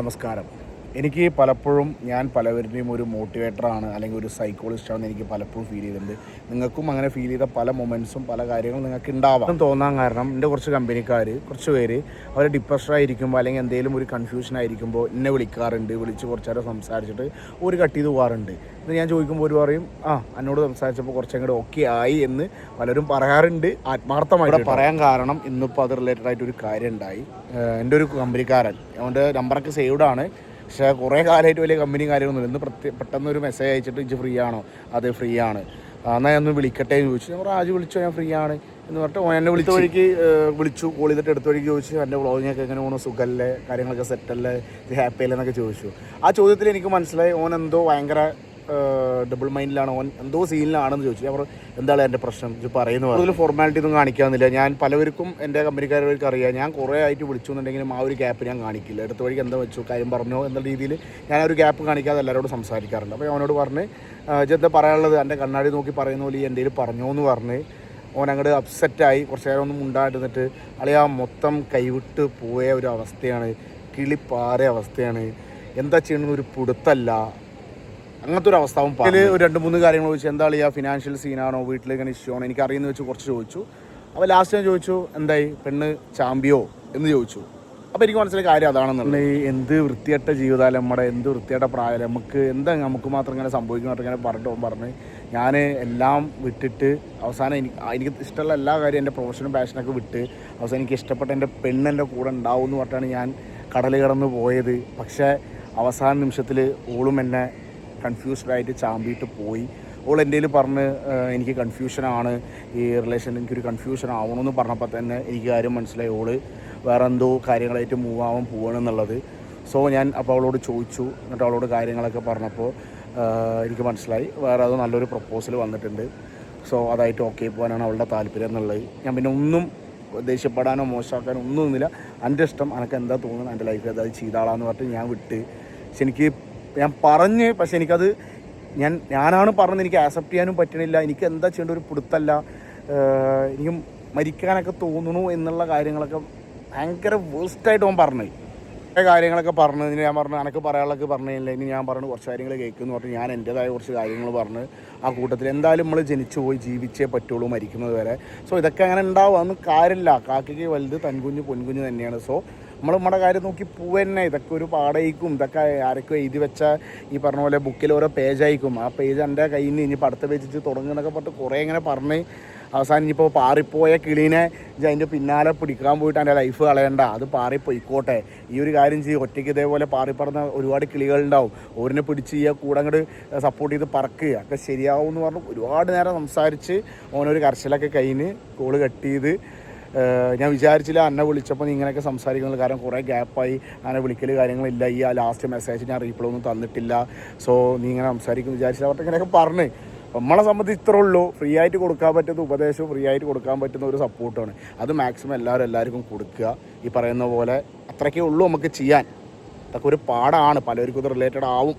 നമസ്കാരം. എനിക്ക് പലപ്പോഴും ഞാൻ പലവരുടെയും ഒരു മോട്ടിവേറ്ററാണ് അല്ലെങ്കിൽ ഒരു സൈക്കോളജിസ്റ്റാണെന്ന് എനിക്ക് പലപ്പോഴും ഫീൽ ചെയ്തിട്ടുണ്ട്. നിങ്ങൾക്കും അങ്ങനെ ഫീൽ ചെയ്ത പല മൊമെൻറ്റ്സും പല കാര്യങ്ങളും നിങ്ങൾക്ക് ഉണ്ടാവാം തോന്നാൻ കാരണം എൻ്റെ കുറച്ച് കമ്പനിക്കാർ കുറച്ച് പേര് അവർ ഡിപ്രഷനായിരിക്കുമ്പോൾ അല്ലെങ്കിൽ എന്തെങ്കിലും ഒരു കൺഫ്യൂഷൻ ആയിരിക്കുമ്പോൾ എന്നെ വിളിക്കാറുണ്ട്. വിളിച്ച് കുറച്ച് നേരം സംസാരിച്ചിട്ട് ഒരു കട്ട് ചെയ്ത് പോകാറുണ്ട്. ഇത് ഞാൻ ചോദിക്കുമ്പോൾ ഒരു പറയും എന്നോട് സംസാരിച്ചപ്പോൾ കുറച്ചങ്ങോട്ട് ഓക്കെ ആയി എന്ന് പലരും പറയാറുണ്ട്. ആത്മാർത്ഥമായിട്ട് പറയാൻ കാരണം ഇന്നിപ്പോൾ അത് റിലേറ്റഡ് ആയിട്ടൊരു കാര്യം ഉണ്ടായി. എൻ്റെ ഒരു കമ്പനിക്കാരൻ, അവൻ്റെ നമ്പറൊക്കെ സേവ്ഡാണ്, പക്ഷേ കുറേ കാലമായിട്ട് വലിയ കമ്പനിയും കാര്യമൊന്നുമില്ല. ഇന്ന് പെട്ടെന്നൊരു മെസ്സേജ് അയച്ചിട്ട് ഇജ്ജ് ഫ്രീ ആണോ? അതെ ഫ്രീ ആണ്. എന്നാൽ ഞാൻ ഒന്ന് വിളിക്കട്ടെ എന്ന് ചോദിച്ചു. ഞാൻ രാജു വിളിച്ചോ, ഞാൻ ഫ്രീ ആണ് എന്ന് പറഞ്ഞിട്ട് എന്നെ വിളിച്ച വഴിക്ക് വിളിച്ചു. കോൾ ചെയ്തിട്ട് എടുത്ത വഴിക്ക് ചോദിച്ചു എൻ്റെ വ്ളോഗിങ്ങൊക്കെ എങ്ങനെ പോകണം, സുഖമല്ലേ, കാര്യങ്ങളൊക്കെ സെറ്റല്ലേ, ഇത് ഹാപ്പി അല്ലേ എന്നൊക്കെ ചോദിച്ചു. ആ ചോദ്യത്തിൽ എനിക്ക് മനസ്സിലായി ഓൻ എന്തോ ഭയങ്കര ഡബിൾ മൈൻഡിലാണ്, ഓൻ എന്തോ സീനിലാണെന്ന് ചോദിച്ചു. ഞാൻ പറഞ്ഞു എന്താണ് എൻ്റെ പ്രശ്നം ഇത് പറയുന്നത്. അതിൽ ഫോർമാലിറ്റി ഒന്നും കാണിക്കാമെന്നില്ല. ഞാൻ പലവർക്കും എൻ്റെ കമ്പനിക്കാർക്ക് അറിയാം, ഞാൻ കുറേ ആയിട്ട് വിളിച്ചു എന്നുണ്ടെങ്കിലും ആ ഒരു ഗ്യാപ്പ് ഞാൻ കാണിക്കില്ല. അടുത്ത വഴിക്ക് എന്താ വെച്ചു, കാര്യം പറഞ്ഞോ എന്ന രീതിയിൽ ഞാൻ ഒരു ഗ്യാപ്പ് കാണിക്കാതെ എല്ലാവരോടും സംസാരിക്കാറുണ്ട്. അപ്പോൾ അവനോട് പറഞ്ഞ് ഇതെന്താ പറയാനുള്ളത്, എൻ്റെ കണ്ണാടി നോക്കി പറയുന്ന പോലെ എൻ്റെ കയ്യിൽ പറഞ്ഞോ എന്ന് പറഞ്ഞ് ഓൻ അങ്ങോട്ട് അപ്സെറ്റായി. കുറച്ച് നേരം ഒന്നും ഉണ്ടായിരുന്നിട്ട് അളിയാ മൊത്തം കൈവിട്ട് പോയ ഒരു അവസ്ഥയാണ്, കിളിപ്പാറിയ അവസ്ഥയാണ്, എന്താ ചെയ്യണമെന്ന് ഒരു പിടുത്തല്ല, അങ്ങനത്തെ ഒരു അവസ്ഥ. അതിൽ ഒരു 2-3 കാര്യങ്ങൾ ചോദിച്ചു. എന്താ കളിയാ ഫിനാൻഷ്യൽ സീനാണോ, വീട്ടിൽ ഇങ്ങനെ ഇഷ്യൂ ആണോ, എനിക്ക് അറിയുന്ന വെച്ച് കുറച്ച് ചോദിച്ചു. അപ്പോൾ ലാസ്റ്റ് ഞാൻ ചോദിച്ചു എന്തായി പെണ്ണ് ചാമ്പിയോ എന്ന് ചോദിച്ചു. അപ്പോൾ എനിക്ക് മനസ്സിലായ കാര്യം അതാണെന്നുള്ളത്. എന്ത് വൃത്തികെട്ട ജീവിതമല്ല നമ്മുടെ, എന്ത് വൃത്തികെട്ട പ്രായം, നമുക്ക് മാത്രം ഇങ്ങനെ സംഭവിക്കുന്നതായിട്ട് ഇങ്ങനെ പറഞ്ഞ് ഞാൻ എല്ലാം വിട്ടിട്ട് അവസാനം എനിക്ക് ഇഷ്ടമുള്ള എല്ലാ കാര്യവും എൻ്റെ പ്രൊഫഷനും പാഷനൊക്കെ വിട്ട് അവസാനം എനിക്ക് ഇഷ്ടപ്പെട്ട എൻ്റെ പെണ്ണെൻ്റെ കൂടെ ഉണ്ടാവും എന്ന് പറഞ്ഞിട്ടാണ് ഞാൻ കടൽ കടന്ന് പോയത്. പക്ഷേ അവസാന നിമിഷത്തിൽ ഓളും എന്നെ കൺഫ്യൂസ്ഡായിട്ട് ചാമ്പിയിട്ട് പോയി. ഓൾ എൻ്റെ കയ്യിൽ പറഞ്ഞ് എനിക്ക് കൺഫ്യൂഷനാണ്, ഈ റിലേഷൻ എനിക്കൊരു കൺഫ്യൂഷൻ ആവണമെന്ന് പറഞ്ഞപ്പോൾ തന്നെ എനിക്ക് കാര്യം മനസ്സിലായി ഓള് വേറെ എന്തോ കാര്യങ്ങളായിട്ട് മൂവ് ആവാൻ പോവുകയാണെന്നുള്ളത്. സോ ഞാൻ അപ്പോൾ അവളോട് ചോദിച്ചു, എന്നിട്ട് അവളോട് കാര്യങ്ങളൊക്കെ പറഞ്ഞപ്പോൾ എനിക്ക് മനസ്സിലായി വേറെ അത് നല്ലൊരു പ്രപ്പോസൽ വന്നിട്ടുണ്ട്. സോ അതായിട്ട് ഓക്കെ പോകാനാണ് അവളുടെ താല്പര്യം എന്നുള്ളത്. ഞാൻ പിന്നെ ഒന്നും ദേഷ്യപ്പെടാനോ മോശമാക്കാനോ ഒന്നും ഒന്നുമില്ല. എൻ്റെ ഇഷ്ടം, എനിക്ക് എന്താ തോന്നുന്നത് എൻ്റെ ലൈഫിൽ അത് ചെയ്താളാന്ന് പറഞ്ഞിട്ട് ഞാൻ വിട്ട്. പക്ഷെ എനിക്ക് ഞാൻ പറഞ്ഞ്, പക്ഷെ എനിക്കത് ഞാനാണ് പറഞ്ഞത്, എനിക്ക് ആക്സെപ്റ്റ് ചെയ്യാനും പറ്റണില്ല. എനിക്ക് എന്താ ചെയ്യേണ്ട ഒരു പിടുത്തല്ല. എനിക്ക് മരിക്കാനൊക്കെ തോന്നുന്നു എന്നുള്ള കാര്യങ്ങളൊക്കെ ഭയങ്കര വേസ്റ്റായിട്ട് അവൻ പറഞ്ഞു. കാര്യങ്ങളൊക്കെ പറഞ്ഞതിന് ഞാൻ പറഞ്ഞു എനിക്ക് പറയാനുള്ളതൊക്കെ പറഞ്ഞില്ല. ഇനി ഞാൻ പറഞ്ഞു കുറച്ച് കാര്യങ്ങൾ കേൾക്കുമെന്ന് പറഞ്ഞ് ഞാൻ എൻ്റേതായ കുറച്ച് കാര്യങ്ങൾ പറഞ്ഞ് ആ കൂട്ടത്തിൽ എന്തായാലും നമ്മൾ ജനിച്ചു പോയി ജീവിച്ചേ പറ്റുള്ളൂ മരിക്കുന്നത് വരെ. സോ ഇതൊക്കെ അങ്ങനെ ഉണ്ടാവും, അതൊന്നും കാര്യമില്ല. കാക്കയ്ക്ക് വലുത് തൻകുഞ്ഞ് പൊൻകുഞ്ഞ് തന്നെയാണ്. സോ നമ്മുടെ കാര്യം നോക്കി പോവന്നെ. ഇതൊക്കെ ഒരു പാടയിക്കും, ഇതൊക്കെ ആരൊക്കെ എഴുതി വെച്ച ഈ പറഞ്ഞ പോലെ ബുക്കിൽ ഓരോ പേജായിരിക്കും. ആ പേജ് എൻ്റെ കയ്യിൽ നിന്ന് ഇനിയിപ്പോൾ അടുത്ത പേജിച്ച് തുടങ്ങുന്നൊക്കെ പറഞ്ഞിട്ട് കുറേ ഇങ്ങനെ പറഞ്ഞ് അവസാനം ഇനിയിപ്പോൾ പാറിപ്പോയ കിളീനെ അതിൻ്റെ പിന്നാലെ പിടിക്കാൻ പോയിട്ട് എൻ്റെ ലൈഫ് കളയണ്ട, അത് പാറിപ്പോയിക്കോട്ടെ, ഈ ഒരു കാര്യം ചെയ്യും. ഒറ്റയ്ക്ക് ഇതേപോലെ പാറിപ്പറന്ന ഒരുപാട് കിളികളുണ്ടാവും, ഓരിനെ പിടിച്ച് ചെയ്യുക, കൂടെ അങ്ങോട്ട് സപ്പോർട്ട് ചെയ്ത് പറക്കുക, ഒക്കെ ശരിയാവും എന്ന് പറഞ്ഞ് ഒരുപാട് നേരം സംസാരിച്ച് ഓനൊരു കരച്ചിലൊക്കെ കഴിഞ്ഞ് കോള് കട്ട് ചെയ്ത്. ഞാൻ വിചാരിച്ചില്ല എന്നെ വിളിച്ചപ്പോൾ നീ ഇങ്ങനെയൊക്കെ സംസാരിക്കുന്നത്, കാരണം കുറേ ഗ്യാപ്പായി അങ്ങനെ വിളിക്കൽ കാര്യങ്ങളില്ല. ഈ ലാസ്റ്റ് മെസ്സേജ് ഞാൻ റീപ്ലൈ ഒന്നും തന്നിട്ടില്ല. സോ നീ ഇങ്ങനെ സംസാരിക്കും വിചാരിച്ചില്ല അവർക്ക് ഇങ്ങനെയൊക്കെ പറഞ്ഞ്. നമ്മളെ സംബന്ധിച്ച് ഇത്രേ ഉള്ളൂ, ഫ്രീ ആയിട്ട് കൊടുക്കാൻ പറ്റുന്ന ഉപദേശവും ഫ്രീ ആയിട്ട് കൊടുക്കാൻ പറ്റുന്ന ഒരു സപ്പോർട്ടാണ്. അത് മാക്സിമം എല്ലാവർക്കും കൊടുക്കുക. ഈ പറയുന്ന പോലെ അത്രയ്ക്കേ ഉള്ളൂ നമുക്ക് ചെയ്യാൻ. അതൊക്കെ ഒരു പാടാണ്, പലർക്കും ഇത് റിലേറ്റഡ് ആവും.